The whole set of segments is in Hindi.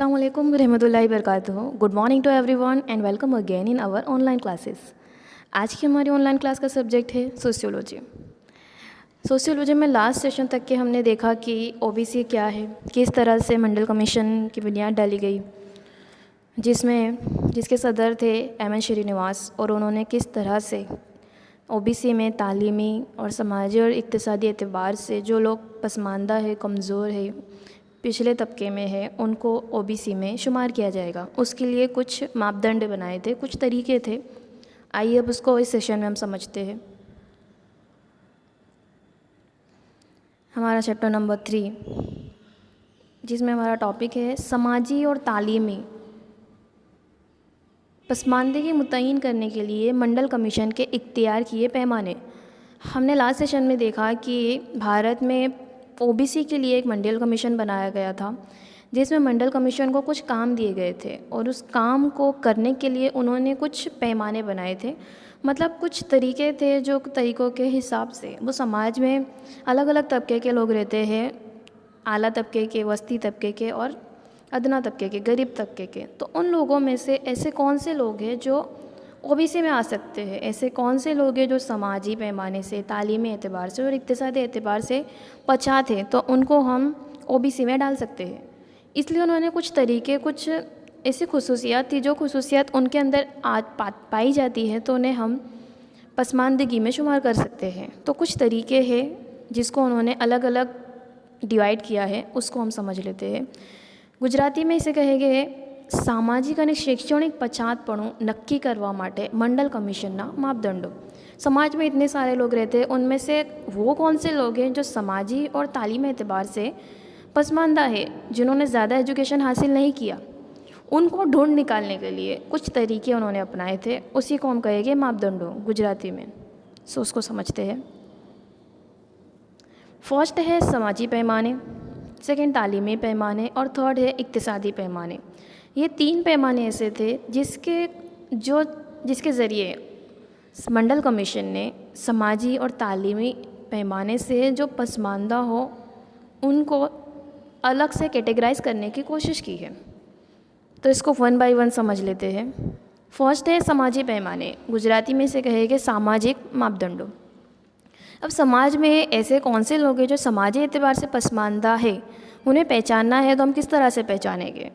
Assalamualaikum रहमतुल्लाहि वबरकातुहू। Good morning to everyone and welcome again in our online classes. आज की हमारी ऑनलाइन क्लास का सब्जेक्ट है सोशियोलॉजी। सोशियोलॉजी में लास्ट सेशन तक के हमने देखा कि ओबीसी क्या है, किस तरह से मंडल कमीशन की बुनियाद डाली गई, जिसके सदर थे एम.एन. श्रीनिवास, और उन्होंने किस तरह से ओबीसी में तालीमी और समाजी और इक्तिसादी एतबार से जो लोग पसमानदा है, कमज़ोर है, पिछले तबके में है, उनको ओबीसी में शुमार किया जाएगा। उसके लिए कुछ मापदंड बनाए थे, कुछ तरीके थे। आइए अब उसको इस सेशन में हम समझते हैं। हमारा चैप्टर नंबर 3, जिसमें हमारा टॉपिक है समाजी और तालीमी पसमानदगी मुतय्यन करने के लिए मंडल कमीशन के इख्तियार किए पैमाने। हमने लास्ट सेशन में देखा कि भारत में ओबीसी के लिए एक मंडल कमीशन बनाया गया था, जिसमें मंडल कमीशन को कुछ काम दिए गए थे और उस काम को करने के लिए उन्होंने कुछ पैमाने बनाए थे। मतलब कुछ तरीके थे, जो तरीक़ों के हिसाब से वो समाज में अलग अलग तबके के लोग रहते हैं, आला तबके के, वस्ती तबके के और अदना तबके के, गरीब तबके के। तो उन लोगों में से ऐसे कौन से लोग हैं जो ओबीसी में आ सकते हैं, ऐसे कौन से लोग हैं जो समाजी पैमाने से, तालीमी एतबार से और इक्तिसादी एतबार से पछात हैं, तो उनको हम ओबीसी में डाल सकते हैं। इसलिए उन्होंने कुछ तरीके, कुछ ऐसी खुसूसियात थी जो खुसूसियात उनके अंदर पाई जाती है तो उन्हें हम पसमानदगी में शुमार कर सकते हैं। तो कुछ तरीके हैं जिसको उन्होंने अलग अलग डिवाइड किया है, उसको हम समझ लेते हैं। गुजराती में इसे कहेंगे सामाजिक અને शैक्षणिक पछातपणું नक्की करवा माटे मंडल कमीशनना मापदंडों। समाज में इतने सारे लोग रहते हैं, उनमें से वो कौन से लोग हैं जो समाजी और तालीमी एतबार से पसमानदा है, जिन्होंने ज़्यादा एजुकेशन हासिल नहीं किया, उनको ढूंढ निकालने के लिए कुछ तरीके उन्होंने अपनाए थे। उसी को हम कहेंगे मापदंडों गुजराती में। सो उसको समझते हैं। फर्स्ट है समाजी पैमाने, सेकंड तालीमी पैमाने और थर्ड है इक्तिसादी पैमाने। ये 3 पैमाने ऐसे थे जिसके ज़रिए मंडल कमीशन ने समाजी और तालीमी पैमाने से जो पसमानदा हो उनको अलग से कैटेगराइज करने की कोशिश की है। तो इसको 1 बाय 1 समझ लेते हैं। फर्स्ट है समाजी पैमाने, गुजराती में इसे कहेंगे सामाजिक मापदंडों। अब समाज में ऐसे कौन से लोग हैं जो समाजी एतबार से पसमानदा है, उन्हें पहचानना है तो हम किस तरह से पहचानेंगे?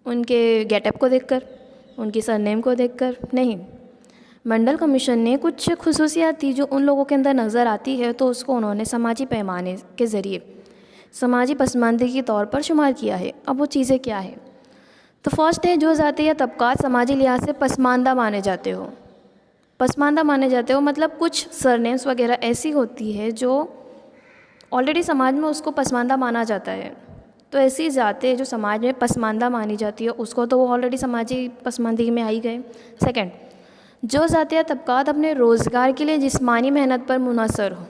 उनके गेटअप को देखकर, उनकी सरनेम को देखकर नहीं। मंडल कमीशन ने कुछ खुसूसियात थी जो उन लोगों के अंदर नज़र आती है, तो उसको उन्होंने समाजी पैमाने के ज़रिए समाजी पसमानदगी के तौर पर शुमार किया है। अब वो चीज़ें क्या है? तो फर्स्ट है जो जाति या तबकात समाजी लिहाज से पसमानदा माने जाते हो। पसमानदा माने जाते हो मतलब कुछ सरनेम्स वगैरह ऐसी होती है जो ऑलरेडी समाज में उसको पसमानदा माना जाता है। तो ऐसी जातें जो समाज में पसमानदा मानी जाती है, उसको तो वो ऑलरेडी समाजी पसमानदगी में आ ही गए। सेकंड, जो जातियाँ तबकात अपने रोज़गार के लिए जिस्मानी मेहनत पर मुनहसर हो।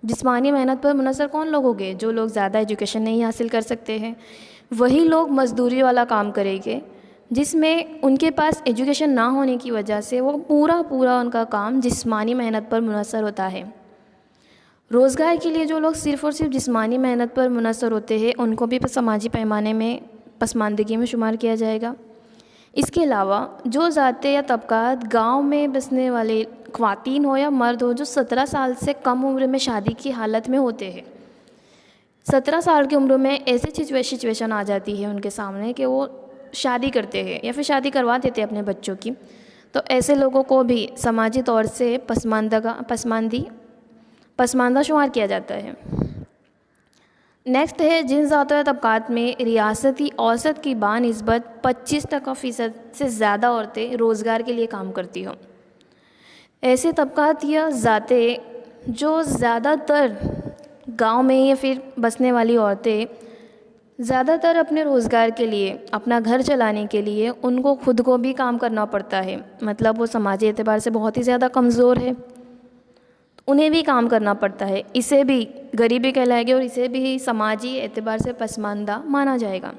जिस्मानी मेहनत पर मुनहसर कौन लोग होंगे? जो लोग ज़्यादा एजुकेशन नहीं हासिल कर सकते हैं, वही लोग मज़दूरी वाला काम करेंगे, जिसमें उनके पास एजुकेशन ना होने की वजह से वो पूरा उनका काम जिस्मानी मेहनत पर मुनहसर होता है। रोज़गार के लिए जो लोग सिर्फ़ और सिर्फ जिस्मानी मेहनत पर मुनहसर होते हैं, उनको भी समाजी पैमाने में पसमानदगी में शुमार किया जाएगा। इसके अलावा जो ज़ातें या तबकात गांव में बसने वाले ख्वातीन हो या मर्द हो जो 17 साल से कम उम्र में शादी की हालत में होते हैं। 17 साल की उम्र में ऐसी सिचुएशन आ जाती है उनके सामने कि वो शादी करते हैं या फिर शादी करवा देते हैं अपने बच्चों की, तो ऐसे लोगों को भी समाजी तौर से पसमानदा शुमार किया जाता है। नेक्स्ट है जिन ज़ातों या तबकात में रियासती औसत की बानिस्बत 25% से ज़्यादा औरतें रोज़गार के लिए काम करती हों। ऐसे तबकात या ज़ातें जो ज़्यादातर गांव में या फिर बसने वाली औरतें ज़्यादातर अपने रोज़गार के लिए, अपना घर चलाने के लिए उनको खुद को भी काम करना पड़ता है। मतलब वो समाजी एतबार से बहुत ही ज़्यादा कमज़ोर है, उन्हें भी काम करना पड़ता है। इसे भी गरीबी कहलाएगी और इसे भी समाजी एतबार से पसमानदा माना जाएगा।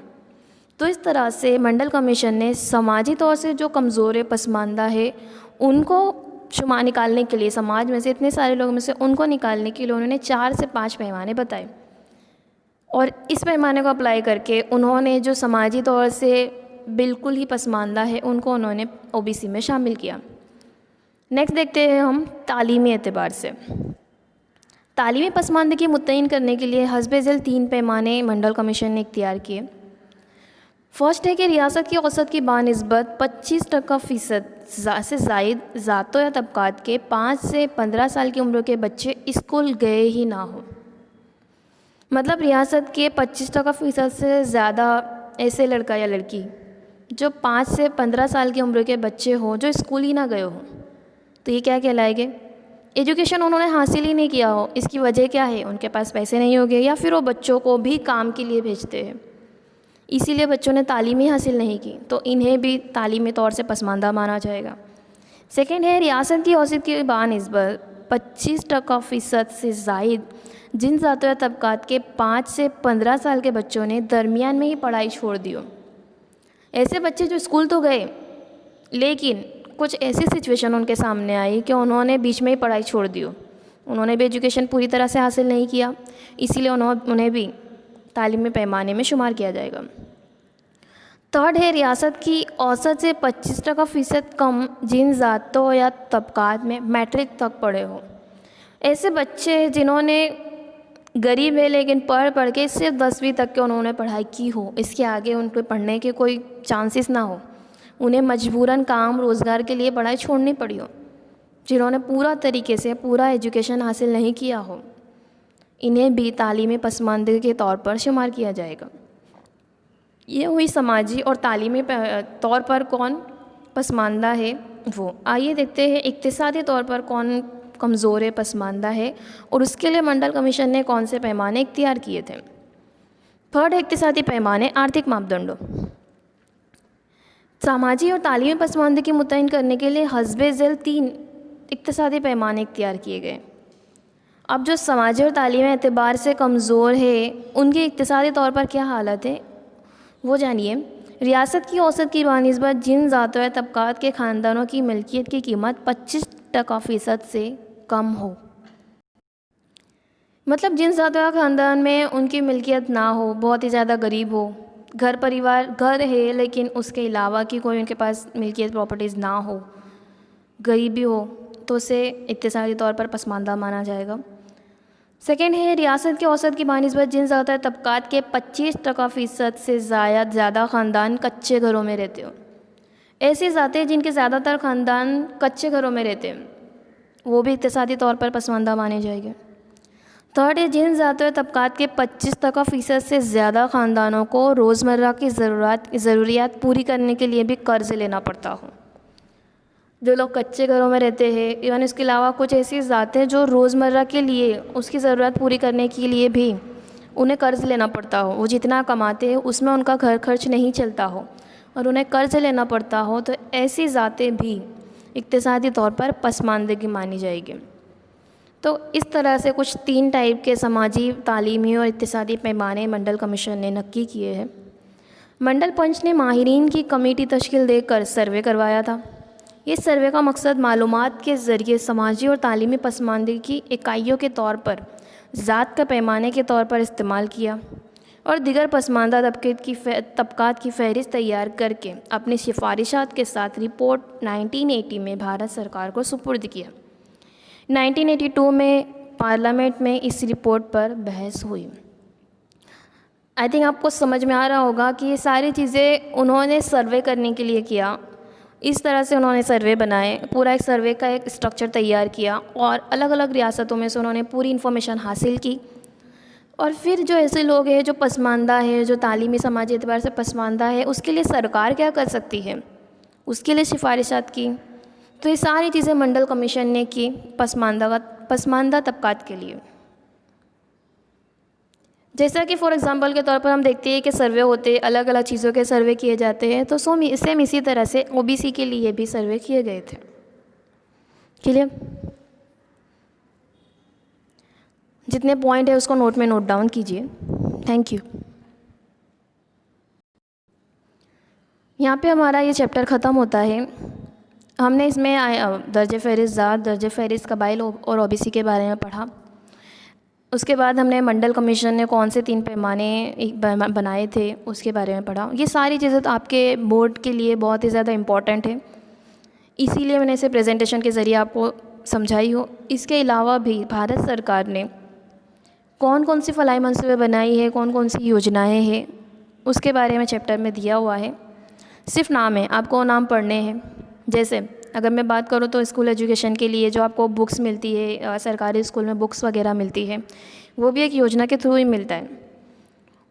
तो इस तरह से मंडल कमीशन ने समाजी तौर से जो कमज़ोर है, पसमानदा है, उनको शुमार निकालने के लिए, समाज में से इतने सारे लोगों में से उनको निकालने के लिए उन्होंने 4 से 5 पैमाने बताए। और इस पैमाने को अप्लाई करके उन्होंने जो समाजी तौर से बिल्कुल ही पसमानदा है उनको उन्होंने ओबीसी में शामिल किया। नेक्स्ट देखते हैं हम तालीमी एतबार से। तालीमी पसमानदगी मुतय्यन करने के लिए हस्बे ज़ैल 3 पैमाने मंडल कमीशन ने इख्तियार किए। फर्स्ट है कि रियासत की औसत की बानिस्बत 25% से ज़ायद ज़ातों या तबक़ात के 5 से 15 साल की उम्र के बच्चे स्कूल गए ही ना हो। मतलब रियासत के 25% से ज़्यादा ऐसे लड़का या लड़की जो 5 से 15 साल की उम्र के बच्चे हों जो स्कूल ही ना गए हों, तो ये क्या कहलाएंगे? एजुकेशन उन्होंने हासिल ही नहीं किया हो। इसकी वजह क्या है? उनके पास पैसे नहीं होंगे या फिर वो बच्चों को भी काम के लिए भेजते हैं, इसीलिए बच्चों ने तालीम ही हासिल नहीं की, तो इन्हें भी तालीमी तौर से पसमानदा माना जाएगा। सेकेंड है रियासत की औसत की बानिस्बत 25% से ज़ायद जिन ज़ातों या तबक़ात के 5 से 15 साल के बच्चों ने दरमियान में ही पढ़ाई छोड़ दी हो। ऐसे बच्चे जो स्कूल तो गए लेकिन कुछ ऐसी सिचुएशन उनके सामने आई कि उन्होंने बीच में ही पढ़ाई छोड़ दी हो, उन्होंने भी एजुकेशन पूरी तरह से हासिल नहीं किया, इसीलिए उन्हें भी तालीमी पैमाने में शुमार किया जाएगा। थर्ड है रियासत की औसत से 25% कम जिन ज़ातों या तबक़ात में मैट्रिक तक पढ़े हो। ऐसे बच्चे जिन्होंने गरीब है लेकिन पढ़ के सिर्फ 10वीं तक के उन्होंने पढ़ाई की हो, इसके आगे उनको पढ़ने के कोई चांसेस ना हो, उन्हें मजबूरन काम रोज़गार के लिए पढ़ाई छोड़नी पड़ी हो, जिन्होंने पूरा तरीके से पूरा एजुकेशन हासिल नहीं किया हो, इन्हें भी तालीमी पसमानदगी के तौर पर शुमार किया जाएगा। ये हुई समाजी और तालीमी तौर पर कौन पसमानदा है वो। आइए देखते हैं इक्तिसादी तौर पर कौन कमज़ोर है, पसमानदा है, और उसके लिए मंडल कमीशन ने कौन से पैमाने इख्तियार किए थे। थर्ड है इक्तिसादी पैमाने आर्थिक मापदंडों। सामाजी और तालीमी पसमानदगी मुतय्यन करने के लिए हस्बे ज़ैल 3 इक्तिसादी पैमाने इख्तियार किए गए। अब जो समाजी और तालीमी एतबार से कमज़ोर है उनकी इक्तिसादी तौर पर क्या हालत है वो जानिए। रियासत की औसत की बानिस्बत जिन ज़ातों या तबक़ात के ख़ानदानों की मिल्कियत की कीमत 25% से कम हो। मतलब जिन ज़ातों या ख़ानदान में उनकी मिल्कियत ना हो, बहुत ही ज़्यादा गरीब हो, घर परिवार घर है लेकिन उसके अलावा की कोई उनके पास मिल्कियत प्रॉपर्टीज़ ना हो, गरीबी हो, तो उसे इक्तिसादी तौर पर पसमानदा माना जाएगा। सेकेंड है रियासत के औसत की बानिस्बत जिन ज़्यादा तबक़ात के 25% से ज़्यादा ख़ानदान कच्चे घरों में रहते हो। ऐसी ज़ातें जिनके ज़्यादातर ख़ानदान कच्चे घरों में रहते हैं वो भी इक्तिसादी तौर पर पसमानदा माने जाएंगे। थर्ड है जिन ज़ातों या तबक़ात के 25% से ज़्यादा ख़ानदानों को रोज़मर्रा की ज़रूरियात पूरी करने के लिए भी कर्ज़ लेना पड़ता हो। जो लोग कच्चे घरों में रहते हैं, इवन इसके अलावा कुछ ऐसी ज़ातें जो रोज़मर्रा के लिए उसकी ज़रूरत पूरी करने के लिए भी उन्हें कर्ज़ लेना पड़ता हो, वो जितना कमाते हैं उसमें उनका घर खर्च नहीं चलता हो और उन्हें कर्ज़ लेना पड़ता हो, तो ऐसी ज़ातें भी इक्तिसादी तौर पर पसमानदगी मानी जाएगी। तो इस तरह से कुछ 3 टाइप के समाजी, तालीमी और इक्तिसादी पैमाने मंडल कमीशन ने नक्की किए हैं। मंडल पंच ने माहिरीन की कमेटी तश्कील देकर सर्वे करवाया था। इस सर्वे का मकसद मालूमात के ज़रिए समाजी और तालीमी पसमानदगी की इकाइयों के तौर पर ज़ात का पैमाने के तौर पर इस्तेमाल किया और दीगर पसमानदा तबक़ात की फ़हरिस्त तैयार करके अपनी सिफारिशात के साथ रिपोर्ट 1980 में भारत सरकार को सुपुर्द किया। 1982 में पार्लियामेंट में इस रिपोर्ट पर बहस हुई। आई थिंक आपको समझ में आ रहा होगा कि ये सारी चीज़ें उन्होंने सर्वे करने के लिए किया। इस तरह से उन्होंने सर्वे बनाए, पूरा एक सर्वे का एक स्ट्रक्चर तैयार किया और अलग अलग रियासतों में से उन्होंने पूरी इन्फॉर्मेशन हासिल की। और फिर जो ऐसे लोग हैं जो पसमानदा है, जो तालीमी समाजी एतबार से पसमानदा है, उसके लिए सरकार क्या कर सकती है, उसके लिए सिफारिशात की। तो ये सारी चीज़ें मंडल कमीशन ने की पसमानदा तबक़ात के लिए। जैसा कि फॉर एग्ज़ाम्पल के तौर पर हम देखते हैं कि सर्वे होते, अलग अलग चीज़ों के सर्वे किए जाते हैं, तो सेम इसी तरह से ओबीसी के लिए भी सर्वे किए गए थे। क्लियर? जितने पॉइंट है उसको नोट में नोट डाउन कीजिए। Thank you. यहाँ पे हमारा ये चैप्टर ख़त्म होता है। हमने इसमें दर्जे फ़हरिस्त ज़ात, दर्जे फ़हरिस्त कबाइल और ओबीसी के बारे में पढ़ा। उसके बाद हमने मंडल कमीशन ने कौन से 3 पैमाने बनाए थे उसके बारे में पढ़ा। ये सारी चीज़ें तो आपके बोर्ड के लिए बहुत ही ज़्यादा इम्पॉर्टेंट है, इसीलिए मैंने इसे प्रेजेंटेशन के ज़रिए आपको समझाई हो। इसके अलावा भी भारत सरकार ने कौन कौन सी फलाई मंसूबे बनाई है, कौन कौन सी योजनाएं हैं, उसके बारे में चैप्टर में दिया हुआ है। सिर्फ नाम है, आपको नाम पढ़ने हैं। जैसे अगर मैं बात करूँ तो स्कूल एजुकेशन के लिए जो आपको बुक्स मिलती है, सरकारी स्कूल में बुक्स वगैरह मिलती है, वो भी एक योजना के थ्रू ही मिलता है।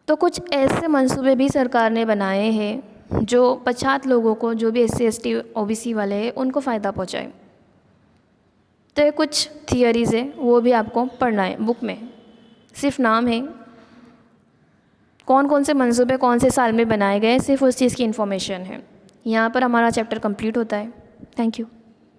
तो कुछ ऐसे मंसूबे भी सरकार ने बनाए हैं जो पछात लोगों को, जो भी SC ST OBC वाले हैं, उनको फ़ायदा पहुँचाए। तो ये कुछ थियरीज़ है, वो भी आपको पढ़ना है बुक में। सिर्फ नाम है, कौन कौन से मंसूबे कौन से साल में बनाए गए, सिर्फ उस चीज़ की इन्फॉर्मेशन है। यहाँ पर हमारा चैप्टर कंप्लीट होता है। Thank you.